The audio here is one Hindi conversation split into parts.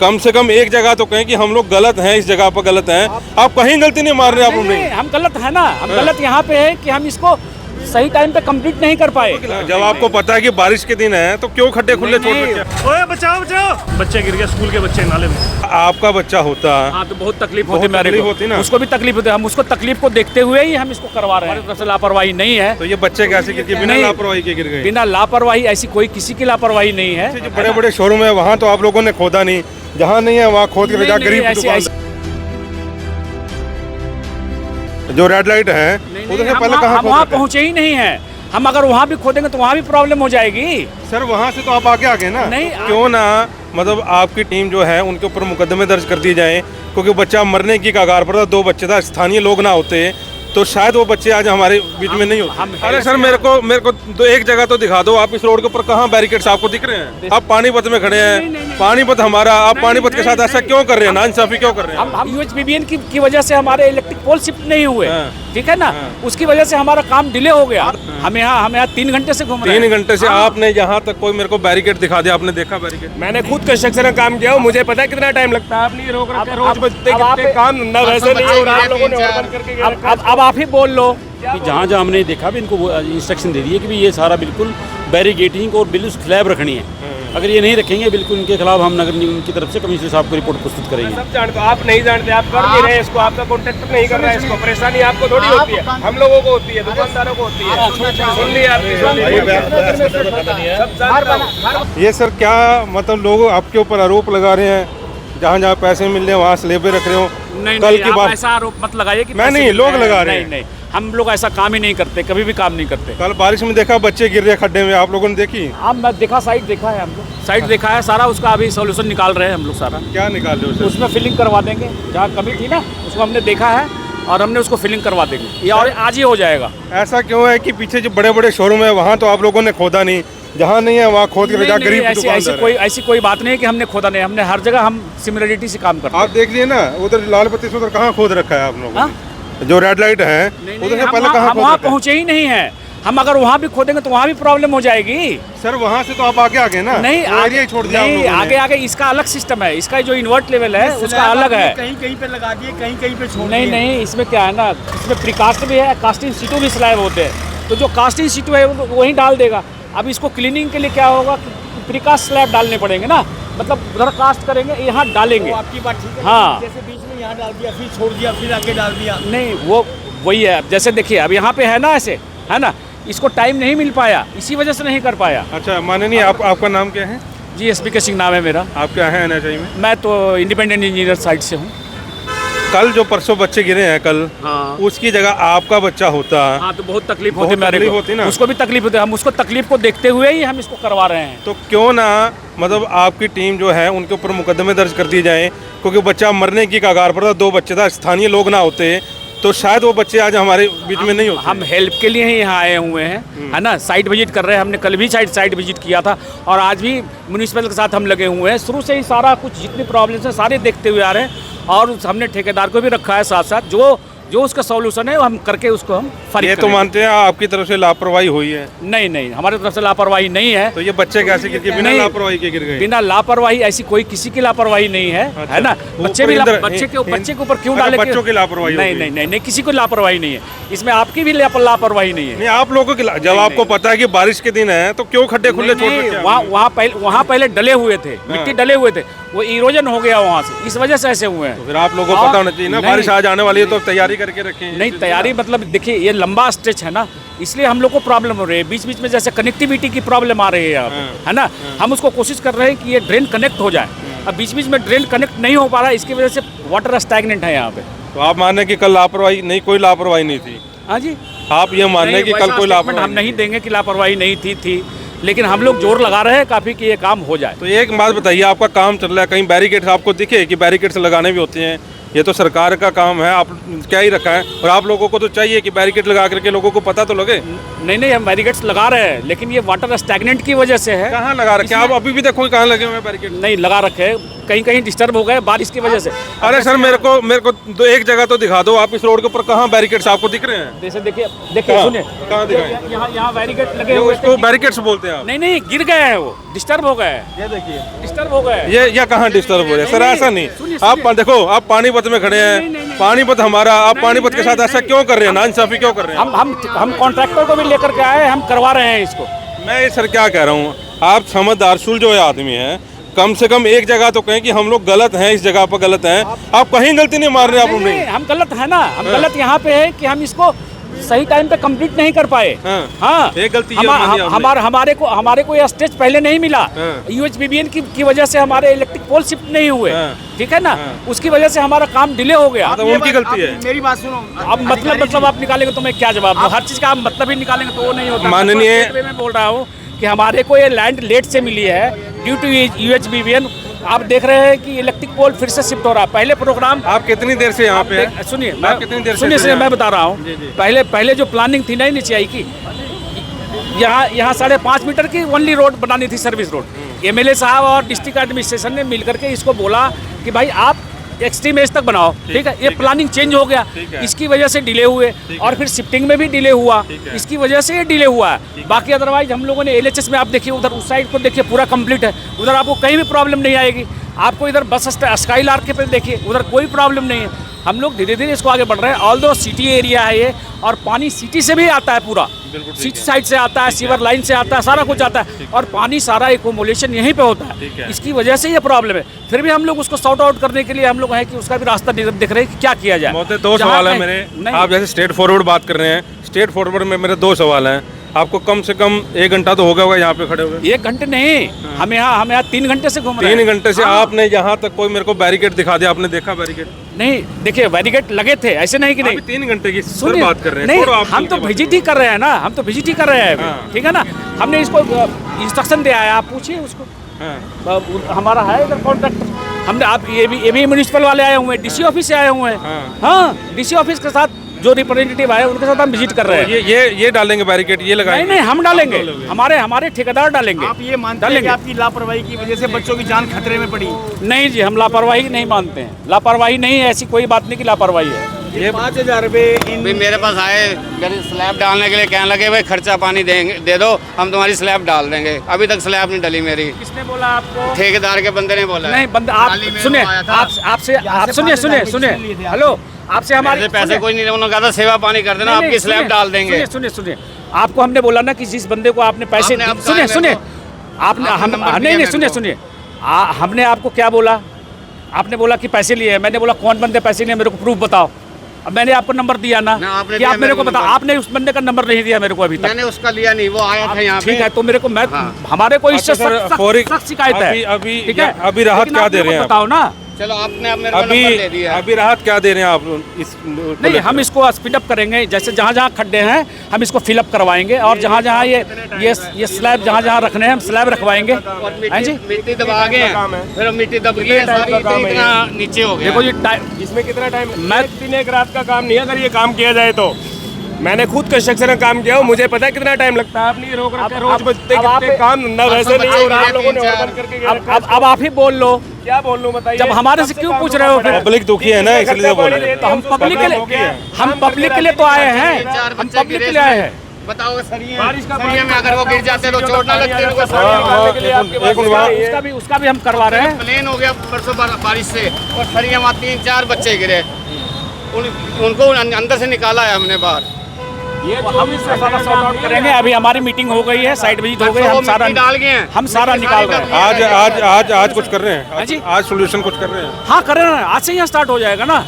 कम से कम एक जगह तो कहें कि हम लोग गलत हैं, इस जगह पर गलत हैं। आप कहीं गलती नहीं मार रहे आप लोग। नहीं, हम गलत है ना, हम गलत यहाँ पे है कि हम इसको सही टाइम पे कंप्लीट नहीं कर पाए। जब आपको पता है कि बारिश के दिन है तो क्यों खड्डे खुले छोड़ रखे हैं? ओए बचाओ बचाओ, बच्चे गिर गए, स्कूल के बच्चे नाले में। आपका बच्चा होता हाँ तो बहुत तकलीफ बहुत होती मेरे तकलीफ को, होती ना। उसको भी तकलीफ होती है। हम उसको तकलीफ को देखते हुए ही हम इसको करवा रहे हैं। हमारी तरफ से लापरवाही नहीं है। तो ये बच्चे कैसे गिर गए? बिना नहीं, लापरवाही के गिर गए। बिना लापरवाही ऐसी कोई किसी की लापरवाही नहीं है। जो बड़े बड़े शोरूम है वहाँ तो आप लोगों ने खोदा नहीं, जहाँ नहीं है वहाँ खोद के भेजा। नहीं, गरीब ऐसी- दुकानदार जो रेड लाइट है उधर से पहले कहाँ हम वहाँ खोदा था? पहुँचे ही नहीं है। हम अगर वहाँ भी खोदेंगे तो वहाँ भी प्रॉब्लम हो जाएगी। सर वहाँ से तो आप आगे आ गए ना। नहीं, तो क्यों ना मतलब आपकी टीम जो है उनके ऊपर मुकदमे दर्ज कर दिए जाएं, क्योंकि बच्चा मरने की कगार पर था। 2 बच्चे था, स्थानीय लोग ना होते तो शायद वो बच्चे आज हमारे बीच में नहीं होते। अरे सर मेरे को तो एक जगह तो दिखा दो, आप इस रोड के ऊपर कहाँ बैरिकेड्स आपको दिख रहे हैं? आप पानीपत में खड़े हैं, पानीपत हमारा, आप पानीपत के साथ ऐसा क्यों कर रहे हैं? नाइंसाफी क्यों कर रहे हैं? हम यूएचबीबीएन की वजह से हमारे इलेक्ट्रिक पोल शिफ्ट नहीं हुए, ठीक है ना, उसकी वजह से हमारा काम डिले हो गया। हम यहाँ 3 घंटे से घूम रहे हैं। 3 घंटे से आपने यहाँ तक कोई मेरे को बैरिकेड दिखा दिया, आपने देखा बैरिकेड? मैंने खुद कंस्ट्रक्शन का काम किया, मुझे पता है कितना टाइम लगता है। आप नहीं रोक रहे, रोज बजते अब आप- कितने काम धंधा वैसे नहीं हो रहा। आप लोगों ने और बंद करके अब आप ही बोल लो। कि जहाँ जहाँ हमने देखा भी इनको इंस्ट्रक्शन दे दी है कि भी ये सारा बिल्कुल बैरिगेटिंग और बिल्कुल स्लैब रखनी है। अगर ये नहीं रखेंगे बिल्कुल इनके खिलाफ हम नगर निगम की तरफ से कमिश्नर साहब को रिपोर्ट प्रस्तुत करेंगे। सब जानते हो, आप नहीं जानते, आप कर नहीं रहे इसको, आपका कॉन्ट्रैक्टर नहीं कर रहा है इसको। परेशानी आपको थोड़ी होती है, हम लोगों को होती है, दुकानदारों को होती है। सुन लिया आपकी, सुन लिया। सब जानता हूं। ये सर क्या मतलब लोग आपके ऊपर आरोप लगा रहे हैं, जहाँ जहाँ पैसे मिल रहे हैं वहाँ स्लेबे रख रहे हो? नहीं कल नहीं, की आप बात ऐसा आरोप मत लगाइए कि मैं पैसे नहीं, मिल लोग रहे हैं। लगा रहे हैं। नहीं, हम लोग ऐसा काम ही नहीं करते, कभी भी काम नहीं करते। कल बारिश में देखा बच्चे गिर रहे खड्डे में, आप लोगों ने देखी? हम देखा, साइट देखा है, हम लोग साइट देखा है सारा, उसका अभी सॉल्यूशन निकाल रहे हैं हम लोग सारा। क्या निकाल रहे हो सर? उसमें फिलिंग करवा देंगे, जहाँ कमी थी ना उसको हमने देखा है और हमने उसको फिलिंग करवा देंगे, ये और आज ही हो जाएगा। ऐसा क्यों है कि पीछे जो बड़े बड़े शोरूम है वहाँ तो आप लोगों ने खोदा नहीं, जहाँ नहीं है वहाँ खोद के भेजा। नहीं, गरीब ऐसी दुकानदार है। ऐसी कोई बात नहीं है कि हमने खोदा नहीं, हमने हर जगह हम सिमिलरिटी से काम करते हैं। आप देख लिए ना उधर लाल पत्ती से उधर कहाँ खोद रखा है आप लोगों हाँ? ने? जो रेड लाइट है नहीं, उधर से हम पहले वहाँ- कहाँ हम खोद वहाँ रखा है? पहुँचे ही नहीं है। हम अगर वहाँ भी खोदेंगे तो वहाँ भी प्रॉब्लम हो जाएगी। सर वहाँ से तो आप आगे आ गए ना। नहीं, वो एरिया ही छोड़ दिया आप नहीं, लोगों ने। आगे आगे इसका अलग सिस्टम है, इसका जो इन्वर्ट लेवल है उसका अलग है। कहीं कहीं पे लगा दिए, कहीं कहीं पे छोड़ नहीं नहीं, इसमें क्या है ना, इसमें प्रीकास्ट भी है, कास्टिंग सीटों भी स्लैब होते हैं, तो जो कास्टिंग सीटों है वो वहीं डाल देगा। अब इसको क्लीनिंग के लिए क्या होगा, प्रीकास्ट स्लैब डालने पड़ेंगे ना, मतलब उधर कास्ट करेंगे, यहाँ डालेंगे। आपकी बात ठीक है। हाँ। जैसे बीच में यहाँ डाल दिया, फिर छोड़ दिया, फिर आगे डाल दिया। नहीं, वो वही है। अब जैसे देखिए अब यहाँ पे है ना, ऐसे है ना, इसको टाइम नहीं मिल पाया, इसी वजह से नहीं कर पाया। अच्छा माननीय आपका नाम क्या है? जी एस पी के सिंह नाम है मेरा। आप क्या है NHI में? मैं तो इंडिपेंडेंट इंजीनियर साइड से हूँ। कल जो परसों बच्चे गिरे हैं कल, हाँ उसकी जगह आपका बच्चा होता हाँ, तो बहुत तकलीफ बहुत होती मेरे तकलीफ को, होती ना। उसको भी तकलीफ होती है। हम उसको तकलीफ को देखते हुए ही हम इसको करवा रहे हैं। तो क्यों ना मतलब आपकी टीम जो है उनके ऊपर मुकदमे दर्ज कर दिए जाएं, क्योंकि बच्चा मरने की कगार पर था। 2 बच्चे था, स्थानीय लोग ना होते तो शायद वो बच्चे आज हमारे बीच में नहीं होते। हम हेल्प के लिए ही यहाँ आए हुए हैं, है ना, साइट विजिट कर रहे हैं। हमने कल भी साइट विजिट किया था और आज भी म्यूनिसिपल के साथ हम लगे हुए हैं। शुरू से ही सारा कुछ जितनी प्रॉब्लम्स हैं सारे देखते हुए आ रहे हैं और हमने ठेकेदार को भी रखा है साथ साथ, जो उसका सॉल्यूशन है वो हम करके उसको हम फारिग ये तो करेंगे। मानते हैं आपकी तरफ से लापरवाही हुई है? नहीं नहीं, हमारी तरफ से लापरवाही नहीं है। तो ये बच्चे कैसे गिर गए? बिना नहीं, लापरवाही के गिर गए? बिना लापरवाही ऐसी कोई किसी की लापरवाही नहीं है, अच्छा। है ना। बच्चे भी ऊपर बच्चे के ऊपर क्यों अच्छा, डाले? बच्चों की लापरवाही नहीं होगी। नहीं नहीं नहीं, किसी को लापरवाही नहीं है इसमें, आपकी भी लापरवाही नहीं है। नहीं आप लोगों की जब नहीं, आपको नहीं। पता है कि बारिश के दिन है तो क्यों खड्डे खुले छोड़ रखे हैं? वहाँ पहले डले हुए थे, मिट्टी डले हुए थे, वो इरोजन हो गया वहाँ से, इस वजह से ऐसे हुए हैं। तो फिर आप लोगों को और- पता होना चाहिए ना, नहीं। बारिश आज आने वाली है तो तैयारी करके रखें। नहीं, तैयारी मतलब देखिए ये लंबा स्ट्रेच है ना, इसलिए हम लोग को प्रॉब्लम हो रही है। बीच बीच में जैसे कनेक्टिविटी की प्रॉब्लम आ रही है यहाँ पे, है ना। हम उसको कोशिश कर रहे हैं कि ये ड्रेन कनेक्ट हो जाए। अब बीच बीच में ड्रेन कनेक्ट नहीं हो पा रहा है, इसकी वजह से वाटर स्टैग्नेंट है यहाँ पे। तो आप मान रहे हैं कि कल लापरवाही नहीं, कोई लापरवाही नहीं थी? हाँ जी, आप ये मान रहे हैं कि नहीं, कल वैसा कोई statement लापरवाही हम नहीं देंगे कि लापरवाही नहीं थी, लेकिन हम लोग जोर लगा रहे हैं काफ़ी कि ये काम हो जाए। तो एक बात बताइए, आपका काम चल रहा है, कहीं बैरिकेड्स आपको दिखे कि बैरिकेड्स लगाने भी होते हैं ये तो सरकार का काम है, आप क्या ही रखा है। और आप लोगों को तो चाहिए कि बैरिकेड लगा करके लोगों को पता तो लगे। नहीं हम बैरिकेड्स लगा रहे हैं, लेकिन ये वाटर स्टैग्नेंट की वजह से है। कहाँ लगा रखे आप अभी भी देखो कहाँ लगे हुए हैं बैरिकेड? नहीं लगा रखे हैं, कहीं कहीं डिस्टर्ब हो गए बारिश की वजह से। अरे सर मेरे को दो एक जगह तो दिखा दो, आप इस रोड के ऊपर कहाँ बैरिकेड्स आपको दिख रहे हैं? जैसे देखिए कहाँ? सुनिए, कहाँ दिखाएं? यहाँ बैरिकेड लगे हुए उसको बैरिकेड्स बोलते हैं आप? नहीं गिर गए हैं, वो डिस्टर्ब हो गए। ये देखिए डिस्टर्ब हो गए। ये कहाँ डिस्टर्ब हो रहा है सर? ऐसा नहीं, आप देखो आप पानीपत में खड़े हैं, पानीपत हमारा, आप पानीपत के साथ ऐसा क्यों कर रहे हैं? नाइंसाफी क्यों कर रहे हैं? हम कॉन्ट्रैक्टर को भी लेकर के आए, हम करवा रहे हैं इसको। मैं सर क्या कह रहा हूँ, आप समझदार सुलझोए आदमी हैं, कम से कम एक जगह तो कहें कि हम लोग गलत हैं, इस जगह पर गलत हैं। आप कहीं गलती नहीं मार रहे आप नहीं, हम गलत है ना, हम गलत यहाँ पे है कि हम इसको सही टाइम पे कंप्लीट नहीं कर पाए। हाँ एक गलती ये मानी आपने। हमारे को ये स्टेज पहले नहीं मिला। UHBBN की वजह से हमारे इलेक्ट्रिक पोल शिफ्ट नहीं हुए, ठीक है ना, उसकी वजह से हमारा काम डिले हो गया। तो उनकी गलती है। मेरी बात सुनो, अब मतलब आप निकालेंगे तो मैं क्या जवाब दूं? हर चीज का आप मतलब ही निकालेंगे तो वो नहीं होता। माननीय मैं बोल रहा हूँ कि हमारे को ये लैंड लेट से मिली है ड्यू टू UHBBN। आप देख रहे हैं कि इलेक्ट्रिक पोल फिर से शिफ्ट हो रहा है। पहले प्रोग्राम आप कितनी देर से यहाँ पे हैं? सुनिए, आप कितनी देर से सुनिए हैं? मैं बता रहा हूँ। पहले जो प्लानिंग थी ना नीचे आई की, यहाँ 5.5 मीटर की ओनली रोड बनानी थी, सर्विस रोड। MLA साहब और डिस्ट्रिक्ट एडमिनिस्ट्रेशन ने मिलकर के इसको बोला कि भाई आप एक्सट्रीम एज तक बनाओ, ठीक है। ये प्लानिंग चेंज हो गया, इसकी वजह से डिले हुए, और फिर शिफ्टिंग में भी डिले हुआ, इसकी वजह से ये डिले हुआ है। बाकी अदरवाइज हम लोगों ने LHS में आप देखिए, उधर उस साइड को देखिए पूरा कंप्लीट है, उधर आपको कहीं भी प्रॉब्लम नहीं आएगी। आपको इधर बस स्काई लार्क पे देखिए, उधर कोई प्रॉब्लम नहीं है। हम लोग धीरे धीरे इसको आगे बढ़ रहे हैं। ऑल्दो सिटी एरिया है ये, और पानी सिटी से भी आता है, पूरा सिटी साइड से आता है, सीवर लाइन से आता है, सारा कुछ आता है, और पानी सारा एकोमोलेशन यहीं पे होता है। इसकी वजह से ये प्रॉब्लम है। फिर भी हम लोग उसको सॉर्ट आउट करने के लिए हम लोग हैं कि उसका भी रास्ता दिख रहे हैं कि क्या किया जाए। दो सवाल है मेरे। आप जैसे स्ट्रेट फॉरवर्ड बात कर रहे हैं, स्ट्रेट फॉरवर्ड में मेरे 2 सवाल हैं। आपको कम से कम 1 घंटा तो हो गया होगा यहाँ पे खड़े हुए? 1 घंटे नहीं, हम यहाँ 3 घंटे से घूम रहे हैं। 3 घंटे से आपने यहाँ तक कोई मेरे को बैरिकेड दिखा दिया? आपने देखा बैरिकेड? नहीं देखिए, बैरिकेड लगे थे, ऐसे नहीं कि नहीं। 3 घंटे की सुनिए, बात कर रहे हैं। नहीं, हम तो विजिट ही कर रहे हैं ना, हम तो विजिट ही कर रहे हैं, ठीक है ना। हमने इसको इंस्ट्रक्शन दिया है, आप पूछिए उसको। हमारा है इधर कॉन्ट्रैक्टर, हमने आप ये भी म्युनिसिपल वाले आए हुए हैं, DC ऑफिस से आए हुए हैं। हाँ, DC ऑफिस के साथ जो रिप्रेजेंटेटिव आए उनके साथ हम विजिट कर रहे हैं। ये डालेंगे बैरिकेड, ये लगाएंगे? नहीं हम डालेंगे, हमारे ठेकेदार डालेंगे। आप ये मानते हैं कि आपकी लापरवाही की वजह से बच्चों की जान खतरे में पड़ी? नहीं जी, हम लापरवाही नहीं मानते हैं। लापरवाही नहीं है, ऐसी कोई बात नहीं कि लापरवाही है। ये 5,000 रुपये भाई मेरे पास आए, मेरी स्लैब डालने के लिए कहने लगे भाई खर्चा पानी देंगे, दे दो, हम तुम्हारी स्लैब डाल देंगे। अभी तक स्लैब नहीं डली मेरी। किसने बोला आपको? ठेकेदार के बंदे ने बोला। नहीं बंदा, आप सुनिए, आप सुनिए, हेलो, आपसे हमारे पैसे कोई नहीं, उन्होंने कहा था सेवा पानी कर देना, आपकी स्लैब डाल देंगे। सुनिए, आपको हमने बोला ना कि जिस बंदे को आपने पैसे, सुनिए, आपने नहीं, सुनिए, हमने आपको क्या बोला? आपने बोला कि पैसे लिए। मैंने बोला कौन बंदे पैसे लिए, मेरे को प्रूफ बताओ। अब मैंने आपको नंबर दिया ना, कि आप मेरे को बताओ। आपने उस बंदे का नंबर नहीं दिया मेरे को अभी तक। मैंने उसका लिया नहीं, वो आया था यहाँ पे। ठीक है, तो मेरे को हमारे को इससे सख्त शिकायत है। ठीक है, अभी राहत क्या दे रहे हैं? बताओ ना। चलो आपने अब मेरे को नंबर दे दिया। अभी राहत क्या दे रहे हैं आप? नहीं, हम इसको स्पीड अप करेंगे। जैसे जहाँ खड्डे हैं हम इसको फिलअप करवाएंगे, और जहाँ ये स्लैब जहाँ रखने हैं हम स्लैब रखवाएंगे। हैं जी, मिट्टी दबा गए, फिर मिट्टी दब गई, इतना नीचे हो गया। देखो ये इसमें कितना टाइम? मैं दिन एक रात का काम नहीं है, अगर ये काम किया जाए तो। मैंने खुद कंस्ट्रक्शन में काम किया हूँ, मुझे पता है कितना टाइम लगता है। आपने ये रोक रखा है, रोज बजते काम धंधा वैसे नहीं है, और आप लोगों ने ऑर्डर करके। अब आप ही बोल लो। क्या बोल लूं बताइए? जब हमारे से क्यों पूछ रहे हो? फिर पब्लिक दुखी है ना, इसलिए बोल रहे हैं। तो हम पब्लिक के लिए तो आए हैं, हम पब्लिक के लिए आए हैं। बताओ सरिये में अगर वो गिर जाते तो चोट ना लगती? उसका भी हम करवा रहे हैं। प्लेन हो गया परसों बारिश से, और सरिये वहाँ 3-4 बच्चे गिरे, उनको अंदर से निकाला है हमने बाहर। ये हम इससे सारा सॉर्ट आउट करेंगे। अभी हमारी मीटिंग हो गई है, साइड विजिट हो गई, हम सारा डाल गए हैं, हम सारा निकाल रहे हैं। आज कुछ कर रहे हैं? जी, आज सोल्यूशन कुछ कर रहे हैं? हाँ कर रहे हैं, आज से यहाँ स्टार्ट हो जाएगा ना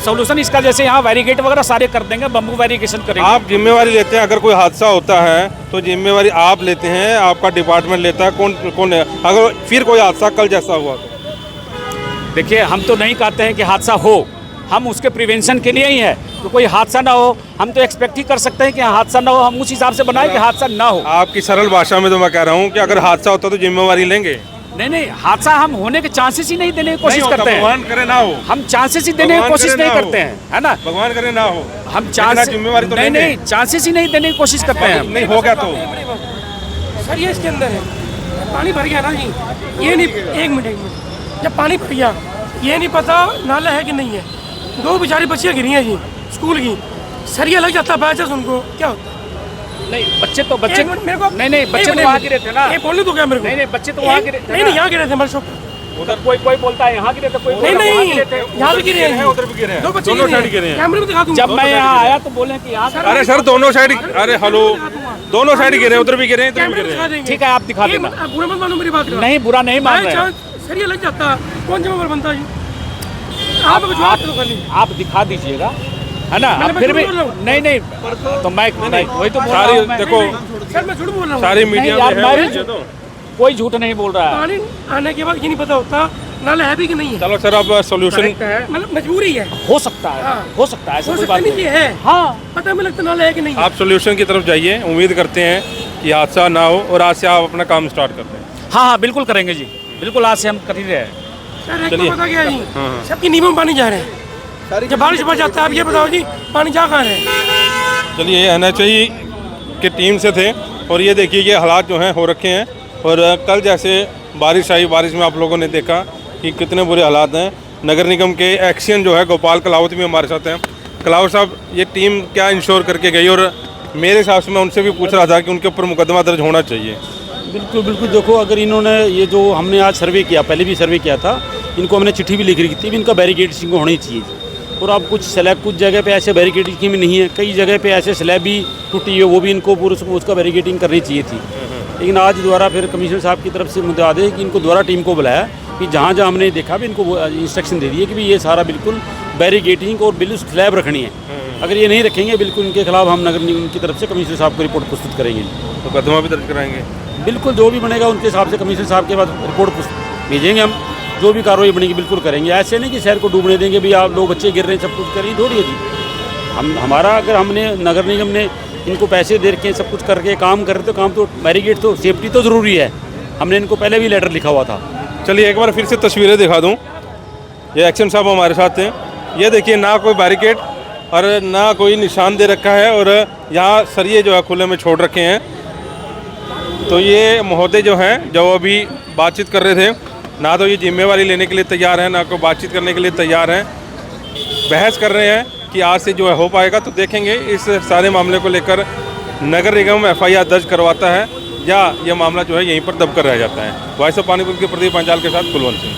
सोल्यूशन इसका। जैसे यहाँ बैरिकेड वगैरह सारे कर देंगे, बम्बू बैरिकेशन करेंगे। आप जिम्मेवारी लेते हैं? अगर कोई हादसा होता है तो जिम्मेवारी आप लेते हैं, आपका डिपार्टमेंट लेता है? कौन है? अगर फिर कोई हादसा कल जैसा हुआ तो? देखिए, हम तो नहीं कहते हैं कि हादसा हो, हम उसके प्रिवेंशन के लिए ही है। तो कोई हादसा ना हो, हम तो एक्सपेक्ट ही कर सकते हैं कि हादसा ना हो, हम उस हिसाब से बनाए कि हादसा ना हो। आपकी सरल भाषा में तो मैं कह रहा हूँ कि अगर हादसा होता तो जिम्मेवारी लेंगे? नहीं नहीं, हादसा हम होने के चांसेस ही नहीं देने की कोशिश नहीं होता, करते हैं। भगवान करे ना हो, हम चांसेस ही देने की भगवान कोशिश करे नहीं ना हो। करते हैं, है ना। भगवान करे ना हो, हम इतना चांस जिम्मेवारी तो नहीं लेंगे। नहीं, चांसेस ही नहीं देने की कोशिश करते हैं हम। नहीं हो गया तो सर ये इसके अंदर है, पानी भर गया ना जी, ये नहीं, एक मिनट, जब पानी भर गया ये नहीं पता नाला है कि नहीं है, दो बेचारी बच्चियाँ गिरी हैं जी स्कूल की, सरिया लग जाता है बस उनको, क्या होता है? नहीं बच्चे तो बच्चे एक मिनट मेरे को, नहीं नहीं, बच्चे तो वहाँ गिरे थे ना। ये बोलने तो क्या मेरे को? नहीं नहीं, बच्चे तो वहाँ गिरे थे नहीं ना। नहीं, यहाँ गिरे थे हमारे शॉप। उधर कोई बोलता है यहाँ गिरे थे, कोई नहीं बोलता है वहाँ नहीं, गिरे थे। यहाँ भी गिरे हैं, उधर भी गिरे हैं, दो बच्चे दोनों साइड गिरे हैं। कैमरे में दिखा दूंगा। जब मैं यहाँ आया तो बोले कि यहाँ से- अरे सर दोनों साइड, अरे हेलो, दोनों साइड गिरे हैं, उधर भी गिरे हैं, इधर भी कैमरे में गिरे दिखा हैं। देंगे। ठीक है, आप दिखा ये देना। आप बुरा मत मानो मेरी बात का। नहीं, बुरा नहीं मान बाय रहे हैं। चांस सरिया लग जाता, कौन जिम्मेवार बनता जी? आप कुछ बात करो खाली। आप दिखा दीजिएगा, है ना। मैंने अब फिर भी बोल रहा हूँ। नहीं नहीं, तो मैं वही तो बोल रहा सारी हूँ मैं। देखो, सर मैं झूठ बोल रहा हूँ। सारी मीडिया यार, में मैं है भी- ये तो। कोई झूठ नहीं बोल रहा है। पानी आने के बाद ये नहीं पता होता नाला है भी कि नहीं है। चलो सर अब सोल्यूशन, मतलब मजबूरी है, हो सकता है, हाँ। हो सकता है, ऐसा हो कोई सकता बात नहीं नहीं कि है, हाँ। पता हमें लगता नाला है कि नहीं है। आप सोल्यूशन की तरफ जाइए, उम्मीद करते हैं कि हादसा ना हो और आज से आप अपना काम स्टार्ट करते हैं। हाँ हाँ, बिल्कुल करेंगे जी, बिल्कुल आज से हम कर ही रहे हैं। सर एक चलिए। तो पता क्या है जी, सबकी नींबों में पानी जा रहे हैं, जब बारिश बढ़ जाता है आप ये बताओ जी पानी जा कहाँ रहे हैं? चलिए ये NHI की टीम से थे और ये देखिए ये हालात जो हैं हो रखे हैं। और कल जैसे बारिश आई, बारिश में आप लोगों ने देखा कि कितने बुरे हालात हैं। नगर निगम के एक्शन जो है गोपाल कलावत भी हमारे साथ हैं। कलावत साहब, ये टीम क्या इंश्योर करके गई? और मेरे हिसाब से मैं उनसे भी पूछ रहा था कि उनके ऊपर मुकदमा दर्ज होना चाहिए। बिल्कुल बिल्कुल, देखो अगर इन्होंने ये जो हमने आज सर्वे किया, पहले भी सर्वे किया था, इनको हमने चिट्ठी भी लिख रखी थी, इनका बैरिकेडिंग होनी चाहिए थी। और अब कुछ स्लैब, कुछ जगह पे ऐसे बैरिकेडिंग नहीं है, कई जगह पे ऐसे स्लैब भी टूटी है, वो भी इनको पूरा उसका बैरिकेडिंग करनी चाहिए थी। लेकिन आज दोबारा फिर कमिश्नर साहब की तरफ से मुद्दा आदेश कि इनको दोबारा टीम को बुलाया कि जहाँ जहाँ हमने देखा भी इनको इंस्ट्रक्शन दे दिए कि भी ये सारा बिल्कुल बैरिकेडिंग और बिल्कुल स्लैब रखनी है। अगर ये नहीं रखेंगे बिल्कुल इनके खिलाफ हम नगर निगम की तरफ से कमिश्नर साहब को रिपोर्ट प्रस्तुत करेंगे। मुकदमा भी दर्ज कराएंगे। बिल्कुल जो भी बनेगा उनके हिसाब से कमिश्नर साहब के पास रिपोर्ट भेजेंगे हम, जो भी कार्रवाई बनेगी बिल्कुल करेंगे। ऐसे नहीं कि शहर को डूबने देंगे, भी आप लोग बच्चे गिर रहे हैं सब कुछ करिए, थोड़ी है जी। हमारा अगर हमने नगर निगम ने इनको पैसे दे रखे सब कुछ करके काम कर रहे तो काम तो बैरिकेड तो सेफ्टी तो ज़रूरी है। हमने इनको पहले भी लेटर लिखा हुआ था। चलिए एक बार फिर से तस्वीरें दिखा दूँ। ये एक्शन साहब हमारे साथ हैं। ये देखिए ना कोई बैरिकेड और ना कोई निशान दे रखा है और यहाँ सरिये जो है खुले में छोड़ रखे हैं। तो ये महोदय जो हैं, जो अभी बातचीत कर रहे थे, ना तो ये जिम्मेवारी लेने के लिए तैयार हैं, ना कोई बातचीत करने के लिए तैयार हैं। बहस कर रहे हैं कि आज से जो है हो पाएगा। तो देखेंगे इस सारे मामले को लेकर नगर निगम FIR दर्ज करवाता है या ये मामला जो है यहीं पर दबकर रह जाता है। वॉइस ऑफ पानीपत के प्रदीप पंचाल के साथ कुलवंत सिंह।